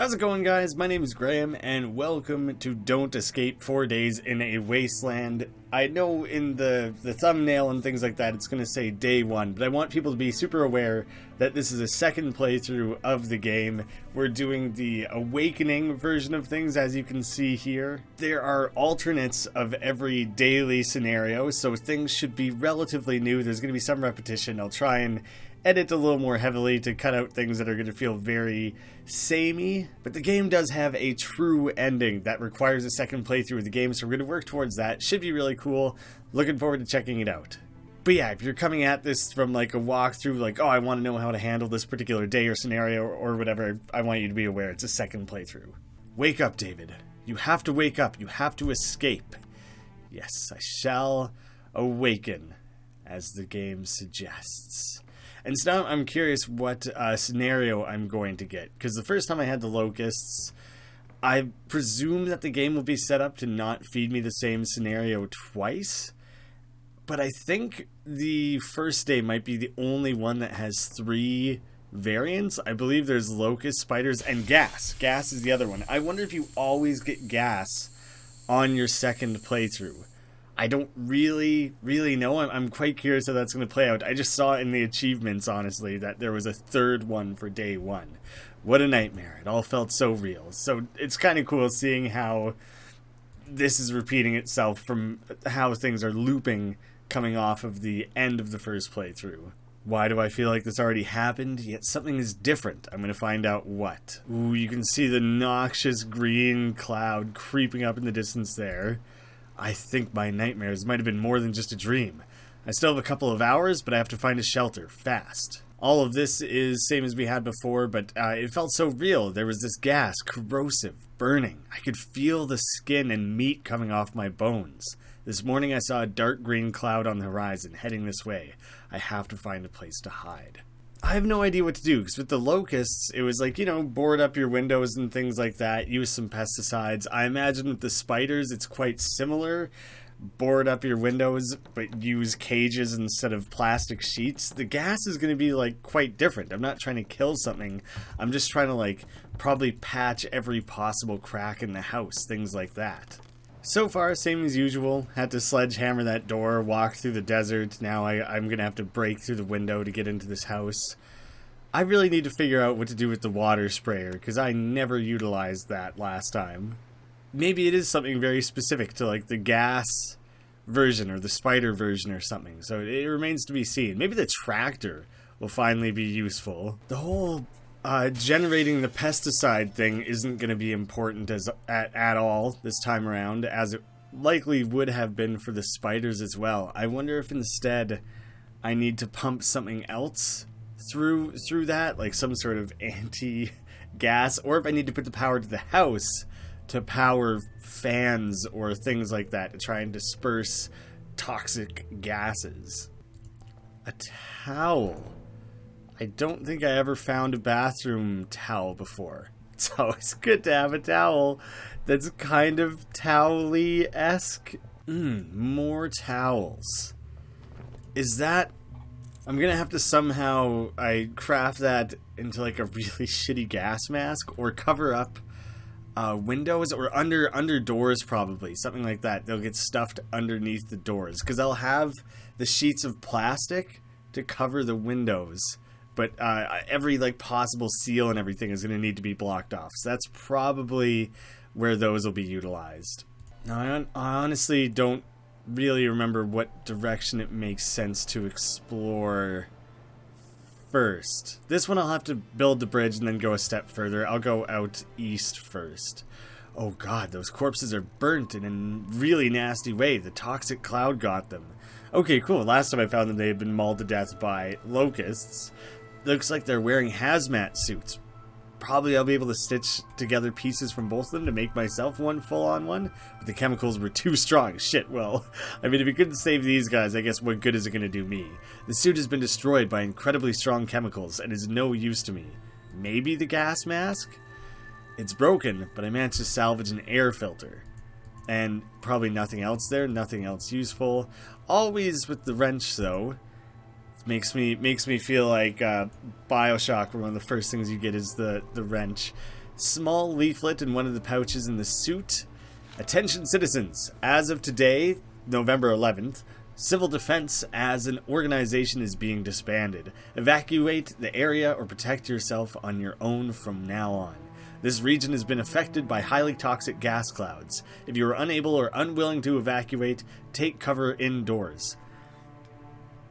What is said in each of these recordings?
How's it going, guys? My name is Graeme, and welcome to Don't Escape 4 Days in a Wasteland. I know in the thumbnail and things like that it's going to say day 1, but I want people to be super aware that this is a second playthrough of the game. We're doing the awakening version of things, as you can see here. There are alternates of every daily scenario, so things should be relatively new. There's going to be some repetition. I'll try and edit a little more heavily to cut out things that are going to feel very samey, but the game does have a true ending that requires a second playthrough of the game, so we're going to work towards that. Should be really cool. Looking forward to checking it out. But yeah, if you're coming at this from like a walkthrough, like, oh, I want to know how to handle this particular day or scenario or whatever, I want you to be aware it's a second playthrough. Wake up, David. You have to wake up. You have to escape. Yes, I shall awaken, as the game suggests. And so now I'm curious what scenario I'm going to get. Because the first time I had the locusts, I presume that the game will be set up to not feed me the same scenario twice. But I think the first day might be the only one that has 3 variants. I believe there's locusts, spiders, and gas. Gas is the other one. I wonder if you always get gas on your second playthrough. I don't really know. I'm quite curious how that's going to play out. I just saw in the achievements, honestly, that there was a third one for day 1. What a nightmare. It all felt so real. So it's kind of cool seeing how this is repeating itself from how things are looping coming off of the end of the first playthrough. Why do I feel like this already happened? Yet something is different. I'm going to find out what. Ooh, you can see the noxious green cloud creeping up in the distance there. I think my nightmares might have been more than just a dream. I still have a couple of hours, but I have to find a shelter, fast. All of this is same as we had before, but it felt so real. There was this gas, corrosive, burning. I could feel the skin and meat coming off my bones. This morning I saw a dark green cloud on the horizon, heading this way. I have to find a place to hide. I have no idea what to do, because with the locusts, it was like, board up your windows and things like that, use some pesticides. I imagine with the spiders, it's quite similar. Board up your windows, but use cages instead of plastic sheets. The gas is going to be, quite different. I'm not trying to kill something. I'm just trying to, probably patch every possible crack in the house, things like that. So far, same as usual. Had to sledgehammer that door, walk through the desert. Now I'm going to have to break through the window to get into this house. I really need to figure out what to do with the water sprayer, because I never utilized that last time. Maybe it is something very specific to, the gas version or the spider version or something. So it remains to be seen. Maybe the tractor will finally be useful. The whole generating the pesticide thing isn't going to be important at all this time around, as it likely would have been for the spiders as well. I wonder if instead I need to pump something else through that, like some sort of anti-gas, or if I need to put the power to the house to power fans or things like that to try and disperse toxic gases. A towel. I don't think I ever found a bathroom towel before. It's always good to have a towel that's kind of towel-y-esque. More towels. Is that... I'm gonna have to somehow craft that into a really shitty gas mask, or cover up windows, or under doors probably. Something like that. They'll get stuffed underneath the doors, because I'll have the sheets of plastic to cover the windows. But every possible seal and everything is going to need to be blocked off. So that's probably where those will be utilized. Now, I honestly don't really remember what direction it makes sense to explore first. This one I'll have to build the bridge and then go a step further. I'll go out east first. Oh god, those corpses are burnt in a really nasty way. The toxic cloud got them. Okay, cool. Last time I found them, they had been mauled to death by locusts. Looks like they're wearing hazmat suits. Probably I'll be able to stitch together pieces from both of them to make myself one full-on one, but the chemicals were too strong. Shit, well, I mean, if you couldn't save these guys, I guess what good is it going to do me? The suit has been destroyed by incredibly strong chemicals and is no use to me. Maybe the gas mask? It's broken, but I managed to salvage an air filter. And probably nothing else there, nothing else useful. Always with the wrench, though. Makes me feel like BioShock, where one of the first things you get is the wrench. Small leaflet in one of the pouches in the suit. Attention citizens, as of today, November 11th, Civil Defense as an organization is being disbanded. Evacuate the area or protect yourself on your own from now on. This region has been affected by highly toxic gas clouds. If you are unable or unwilling to evacuate, take cover indoors.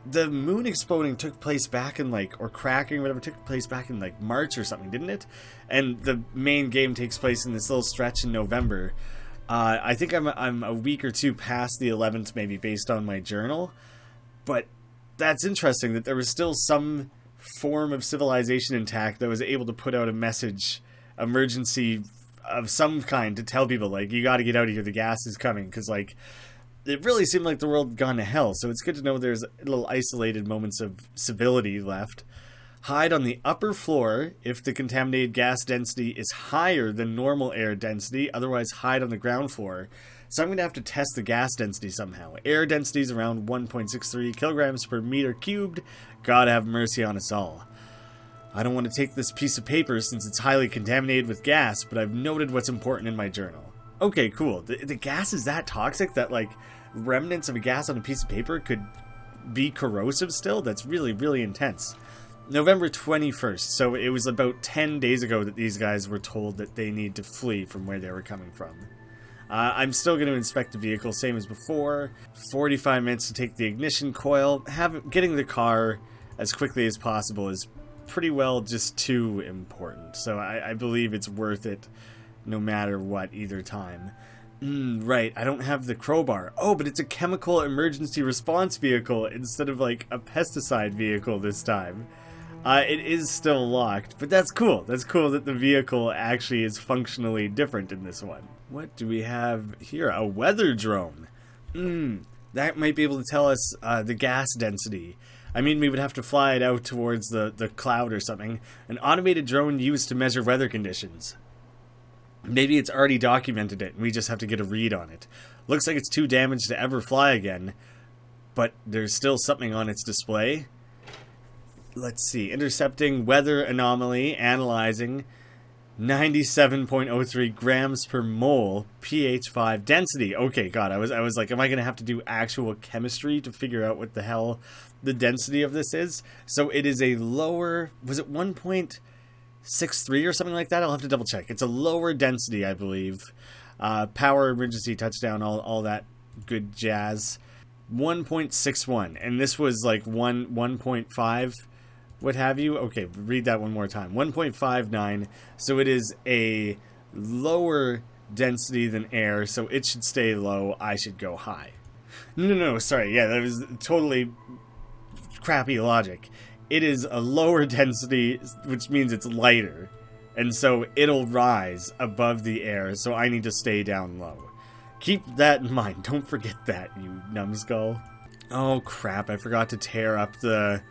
The moon exploding took place back in or cracking, whatever, took place back in March or something, didn't it? And the main game takes place in this little stretch in November. I think I'm a week or two past the 11th, maybe, based on my journal. But that's interesting that there was still some form of civilization intact that was able to put out a message, emergency of some kind, to tell people, you got to get out of here, the gas is coming, because, it really seemed like the world had gone to hell, so it's good to know there's little isolated moments of civility left. Hide on the upper floor if the contaminated gas density is higher than normal air density, otherwise hide on the ground floor. So I'm going to have to test the gas density somehow. Air density is around 1.63 kilograms per meter cubed. God have mercy on us all. I don't want to take this piece of paper since it's highly contaminated with gas, but I've noted what's important in my journal. Okay, cool. The gas is that toxic that, remnants of a gas on a piece of paper could be corrosive still? That's really, really intense. November 21st, so it was about 10 days ago that these guys were told that they need to flee from where they were coming from. I'm still going to inspect the vehicle, same as before. 45 minutes to take the ignition coil. Getting the car as quickly as possible is pretty well just too important, so I believe it's worth it no matter what, either time. Right, I don't have the crowbar. Oh, but it's a chemical emergency response vehicle instead of a pesticide vehicle this time. It is still locked, but that's cool. That's cool that the vehicle actually is functionally different in this one. What do we have here? A weather drone. That might be able to tell us the gas density. I mean, we would have to fly it out towards the cloud or something. An automated drone used to measure weather conditions. Maybe it's already documented it, and we just have to get a read on it. Looks like it's too damaged to ever fly again, but there's still something on its display. Let's see. Intercepting weather anomaly, analyzing 97.03 grams per mole, pH 5 density. Okay, God, I was like, am I going to have to do actual chemistry to figure out what the hell the density of this is? So it is a lower, was it 1.63 or something like that? I'll have to double check. It's a lower density, I believe. Power, emergency, touchdown, all that good jazz. 1.61, and this was 1.5, what have you. Okay, read that one more time. 1.59, so it is a lower density than air, so it should stay low. I should go high. No, sorry. Yeah, that was totally crappy logic. It is a lower density, which means it's lighter, and so it'll rise above the air, so I need to stay down low. Keep that in mind. Don't forget that, you numbskull. Oh, crap. I forgot to tear up the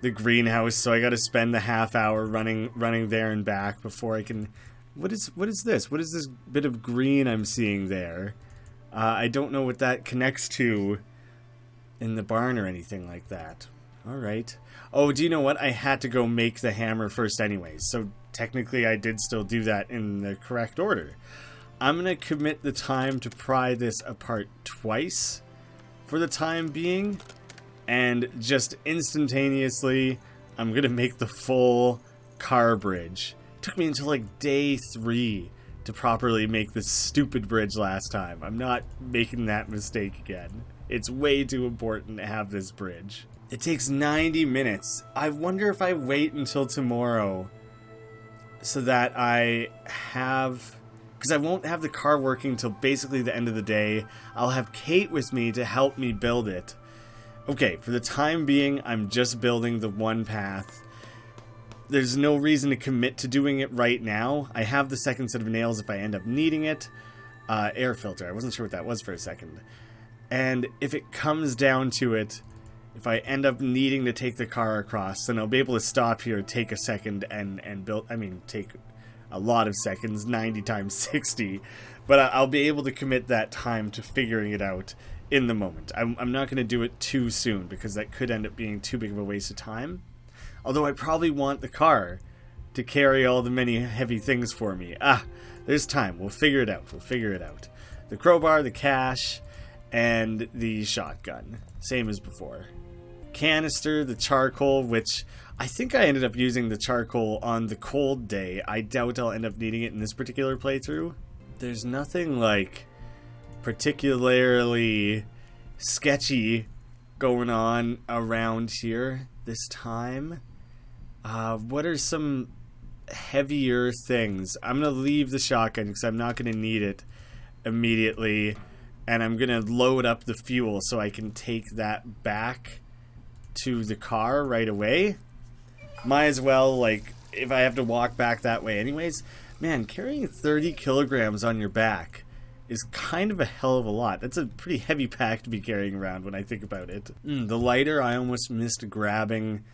greenhouse, so I got to spend the half hour running there and back before I can... What is this? What is this bit of green I'm seeing there? I don't know what that connects to in the barn or anything like that. All right. Oh, do you know what? I had to go make the hammer first anyways, so technically I did still do that in the correct order. I'm going to commit the time to pry this apart twice for the time being, and just instantaneously I'm going to make the full car bridge. It took me until day 3 to properly make this stupid bridge last time. I'm not making that mistake again. It's way too important to have this bridge. It takes 90 minutes. I wonder if I wait until tomorrow so that I have... Because I won't have the car working till basically the end of the day. I'll have Kate with me to help me build it. Okay, for the time being, I'm just building the one path. There's no reason to commit to doing it right now. I have the second set of nails if I end up needing it. Air filter. I wasn't sure what that was for a second. And if it comes down to it, if I end up needing to take the car across, then I'll be able to stop here, take a second, and build... I mean, take... a lot of seconds, 90 times 60, but I'll be able to commit that time to figuring it out in the moment. I'm not going to do it too soon because that could end up being too big of a waste of time. Although I probably want the car to carry all the many heavy things for me. Ah, there's time. We'll figure it out. We'll figure it out. The crowbar, the cash, and the shotgun. Same as before. Canister, the charcoal, which I think I ended up using the charcoal on the cold day. I doubt I'll end up needing it in this particular playthrough. There's nothing, like, particularly sketchy going on around here this time. What are some heavier things? I'm going to leave the shotgun because I'm not going to need it immediately. And I'm going to load up the fuel so I can take that back to the car right away. Might as well, like, if I have to walk back that way anyways. Man, carrying 30 kilograms on your back is kind of a hell of a lot. That's a pretty heavy pack to be carrying around when I think about it. The lighter, I almost missed grabbing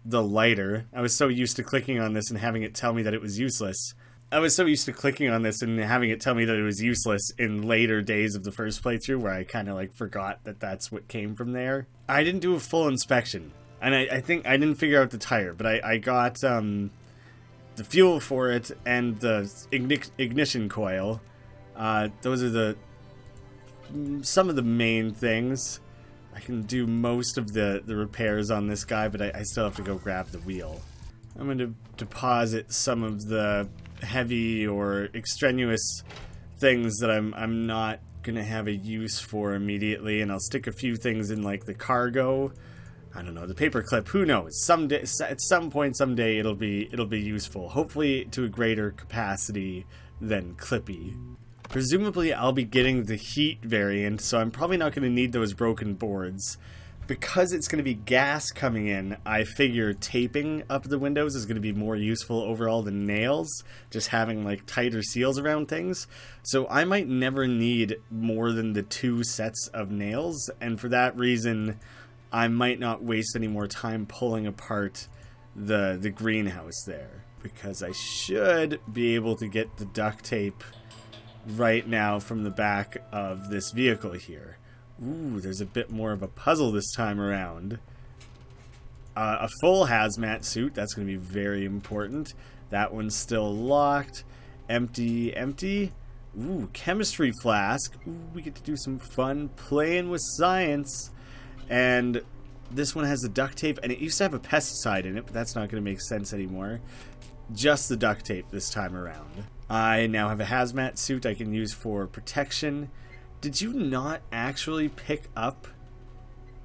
the lighter. I was so used to clicking on this and having it tell me that it was useless. I was so used to clicking on this and having it tell me that it was useless in later days of the first playthrough where I kind of like forgot that that's what came from there. I didn't do a full inspection. And I think I didn't figure out the tire, but I got the fuel for it and the ignition coil. Those are some of the main things. I can do most of the repairs on this guy, but I still have to go grab the wheel. I'm going to deposit some of the heavy or extraneous things that I'm not going to have a use for immediately, and I'll stick a few things in, like the cargo. I don't know, the paper clip, who knows? Someday, at some point, someday it'll be useful. Hopefully to a greater capacity than Clippy. Presumably I'll be getting the heat variant, so I'm probably not going to need those broken boards. Because it's going to be gas coming in, I figure taping up the windows is going to be more useful overall than nails, just having like tighter seals around things. So I might never need more than the 2 sets of nails, and for that reason I might not waste any more time pulling apart the greenhouse there, because I should be able to get the duct tape right now from the back of this vehicle here. Ooh, there's a bit more of a puzzle this time around. A full hazmat suit, that's going to be very important. That one's still locked. Empty, empty. Ooh, chemistry flask. Ooh, we get to do some fun playing with science. And this one has the duct tape, and it used to have a pesticide in it, but that's not going to make sense anymore. Just the duct tape this time around. I now have a hazmat suit I can use for protection. Did you not actually pick up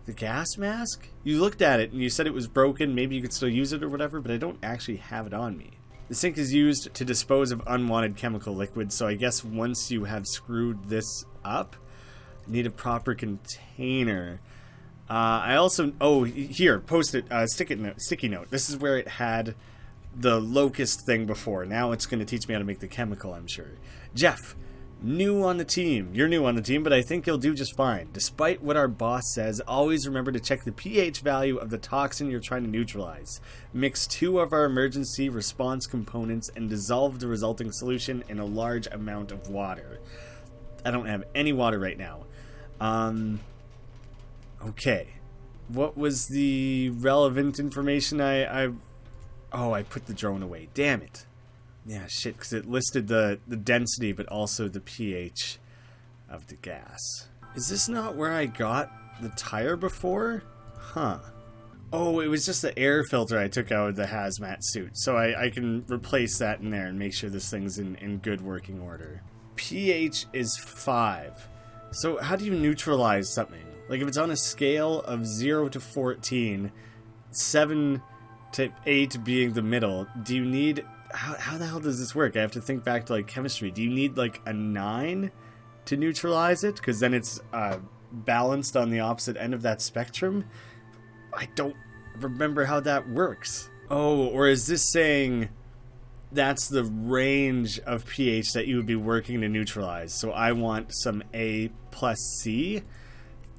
the gas mask? You looked at it and you said it was broken, maybe you could still use it or whatever, but I don't actually have it on me. The sink is used to dispose of unwanted chemical liquids, so I guess once you have screwed this up, you need a proper container. I also, here, post-it, sticky note. This is where it had the locust thing before. Now it's going to teach me how to make the chemical, I'm sure. Jeff, new on the team. You're new on the team, but I think you'll do just fine. Despite what our boss says, always remember to check the pH value of the toxin you're trying to neutralize. Mix 2 of our emergency response components and dissolve the resulting solution in a large amount of water. I don't have any water right now. Okay. What was the relevant information I put the drone away. Damn it. Yeah, shit, because it listed the density, but also the pH of the gas. Is this not where I got the tire before? Huh. Oh, it was just the air filter I took out of the hazmat suit. So I can replace that in there and make sure this thing's in good working order. pH is 5. So how do you neutralize something? Like if it's on a scale of 0 to 14, 7 to 8 being the middle, do you need... How the hell does this work? I have to think back to like chemistry. Do you need like a 9 to neutralize it? Because then it's balanced on the opposite end of that spectrum? I don't remember how that works. Oh, or is this saying that's the range of pH that you would be working to neutralize? So I want some A plus C.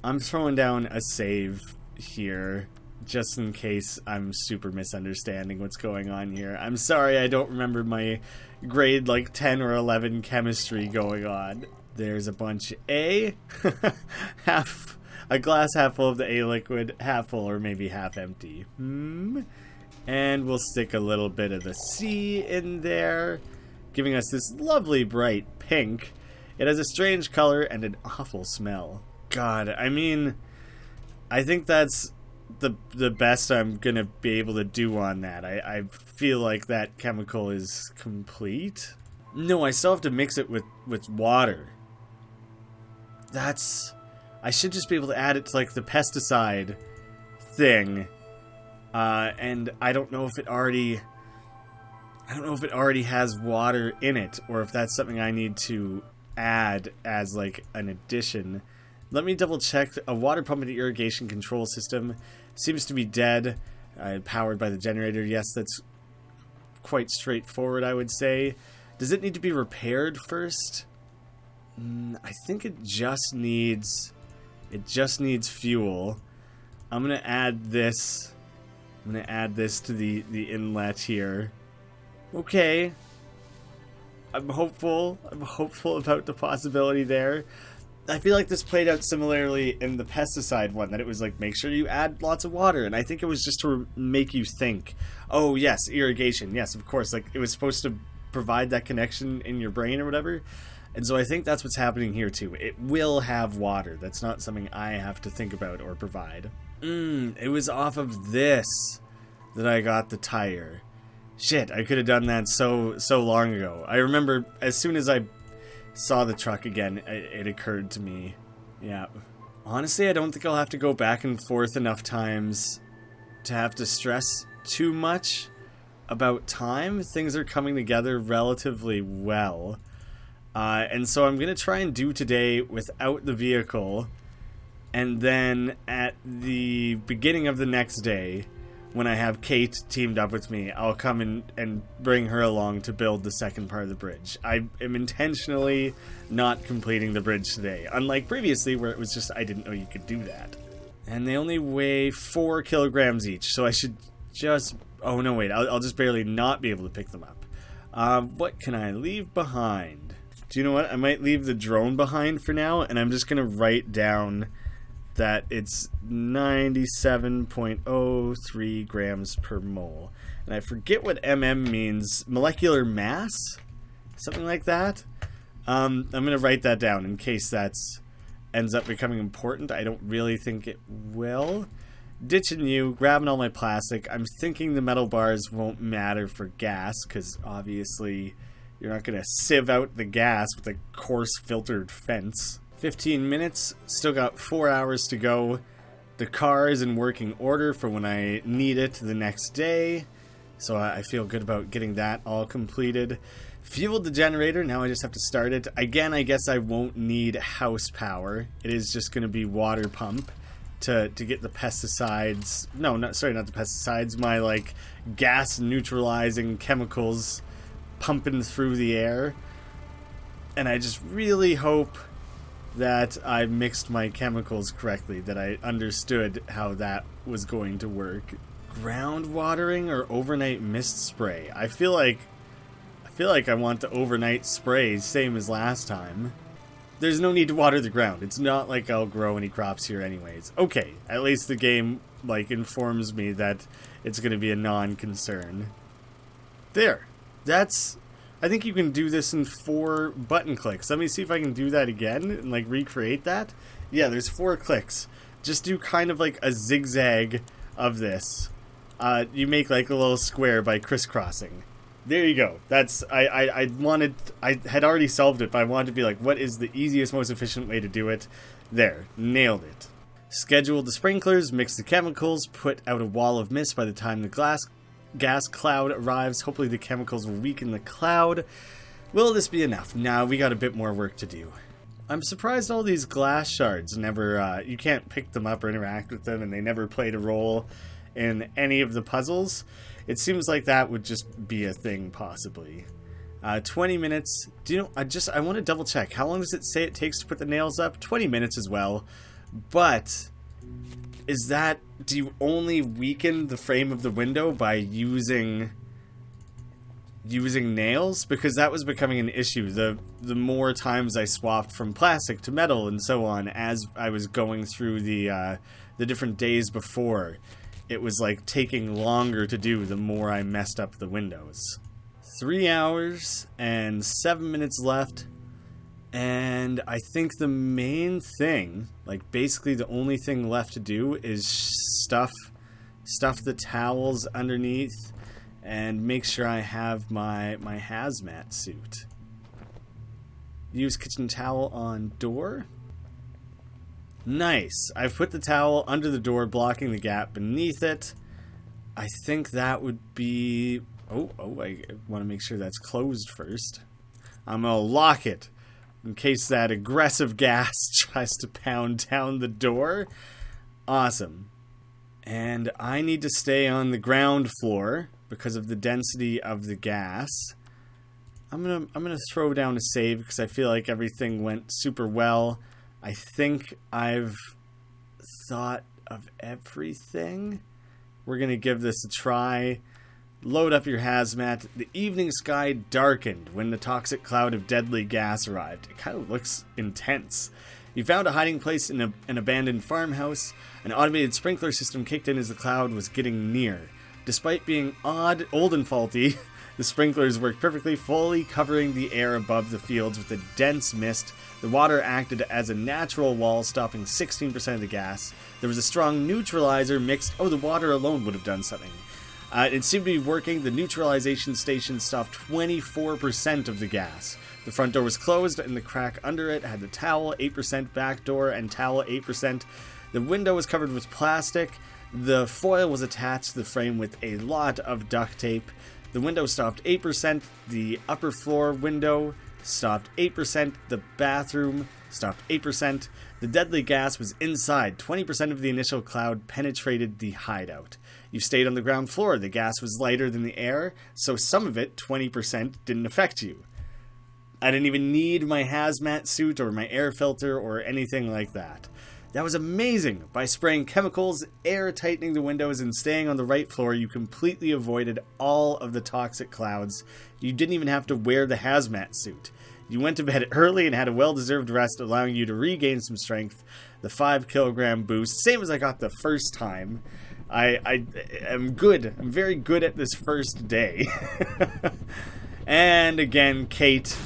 I'm throwing down a save here, just in case I'm super misunderstanding what's going on here. I'm sorry I don't remember my grade like 10 or 11 chemistry going on. There's a bunch of A. A glass half full of the A liquid, half full or maybe half empty. And we'll stick a little bit of the sea in there, giving us this lovely bright pink. It has a strange color and an awful smell. God, I mean, I think that's the best I'm gonna be able to do on that. I feel like that chemical is complete. No, I still have to mix it with water. I should just be able to add it to like the pesticide thing. And I don't know if it already has water in it, or if that's something I need to add as like an addition. Let me double check. A water pump and irrigation control system seems to be dead. Powered by the generator. Yes, that's quite straightforward, I would say. Does it need to be repaired first? I think it just needs fuel. I'm gonna add this. I'm gonna add this to the inlet here. Okay. I'm hopeful. I'm hopeful about the possibility there. I feel like this played out similarly in the pesticide one, that it was like, make sure you add lots of water. And I think it was just to make you think, oh yes, irrigation. Yes, of course. Like, it was supposed to provide that connection in your brain or whatever. And so I think that's what's happening here too. It will have water. That's not something I have to think about or provide. It was off of this that I got the tire. Shit, I could have done that so long ago. I remember as soon as I saw the truck again, it occurred to me. Yeah. Honestly, I don't think I'll have to go back and forth enough times to have to stress too much about time. Things are coming together relatively well. And so I'm going to try and do today without the vehicle. And then at the beginning of the next day, when I have Kate teamed up with me, I'll come and bring her along to build the second part of the bridge. I am intentionally not completing the bridge today, unlike previously where it was just I didn't know you could do that. And they only weigh 4 kilograms each, so I should just... Oh, no, wait, I'll just barely not be able to pick them up. What can I leave behind? Do you know what? I might leave the drone behind for now, and I'm just going to write down that it's 97.03 grams per mole. And I forget what MM means. Molecular mass? Something like that? I'm going to write that down in case that ends up becoming important. I don't really think it will. Ditching you, grabbing all my plastic. I'm thinking the metal bars won't matter for gas, because obviously you're not going to sieve out the gas with a coarse filtered fence. 15 minutes, still got 4 hours to go. The car is in working order for when I need it the next day, so I feel good about getting that all completed. Fueled the generator, now I just have to start it. Again, I guess I won't need house power. It is just going to be water pump to get the pesticides. No, not the pesticides, my like gas neutralizing chemicals pumping through the air. And I just really hope that I mixed my chemicals correctly, that I understood how that was going to work. Ground watering or overnight mist spray? I feel like I want the overnight spray, same as last time. There's no need to water the ground. It's not like I'll grow any crops here anyways. Okay, at least the game like informs me that it's going to be a non-concern. There. I think you can do this in 4 button clicks. Let me see if I can do that again and like recreate that. Yeah, there's 4 clicks. Just do kind of like a zigzag of this. You make like a little square by crisscrossing. There you go. That's I had already solved it, but I wanted to be like, what is the easiest, most efficient way to do it? There, nailed it. Schedule the sprinklers, mix the chemicals, put out a wall of mist by the time the gas cloud arrives. Hopefully the chemicals will weaken the cloud. Will this be enough? Nah, we got a bit more work to do. I'm surprised all these glass shards never, you can't pick them up or interact with them, and they never played a role in any of the puzzles. It seems like that would just be a thing, possibly. 20 minutes. Do you know, I want to double check. How long does it say it takes to put the nails up? 20 minutes as well. But do you only weaken the frame of the window by using nails? Because that was becoming an issue. The more times I swapped from plastic to metal and so on as I was going through the different days before, it was like taking longer to do the more I messed up the windows. 3 hours and 7 minutes left. And I think the main thing, like basically the only thing left to do is stuff the towels underneath and make sure I have my hazmat suit. Use kitchen towel on door. Nice. I've put the towel under the door, blocking the gap beneath it. I think that would be... Oh, I want to make sure that's closed first. I'm going to lock it in case that aggressive gas tries to pound down the door. Awesome. And I need to stay on the ground floor because of the density of the gas. I'm gonna throw down a save because I feel like everything went super well. I think I've thought of everything. We're gonna give this a try. Load up your hazmat. The evening sky darkened when the toxic cloud of deadly gas arrived. It kind of looks intense. You found a hiding place in an abandoned farmhouse. An automated sprinkler system kicked in as the cloud was getting near. Despite being old and faulty, the sprinklers worked perfectly, fully covering the air above the fields with a dense mist. The water acted as a natural wall, stopping 16% of the gas. There was a strong neutralizer mixed... Oh, the water alone would have done something. It seemed to be working. The neutralization station stopped 24% of the gas. The front door was closed, and the crack under it had the towel 8%, back door, and towel 8%. The window was covered with plastic. The foil was attached to the frame with a lot of duct tape. The window stopped 8%. The upper floor window stopped 8%. The bathroom stopped 8%. The deadly gas was inside. 20% of the initial cloud penetrated the hideout. You stayed on the ground floor. The gas was lighter than the air, so some of it, 20%, didn't affect you. I didn't even need my hazmat suit or my air filter or anything like that. That was amazing. By spraying chemicals, air tightening the windows, and staying on the right floor, you completely avoided all of the toxic clouds. You didn't even have to wear the hazmat suit. You went to bed early and had a well-deserved rest, allowing you to regain some strength. The 5-kilogram boost, same as I got the first time. I am good. I'm very good at this first day. And again, Kate,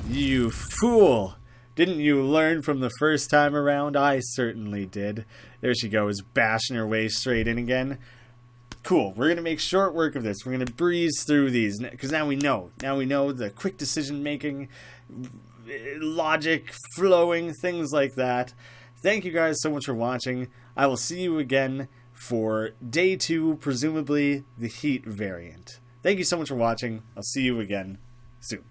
you fool. Didn't you learn from the first time around? I certainly did. There she goes, bashing her way straight in again. Cool. We're going to make short work of this. We're going to breeze through these because now we know. Now we know the quick decision making, logic flowing, things like that. Thank you guys so much for watching. I will see you again for day 2, presumably the heat variant. Thank you so much for watching. I'll see you again soon.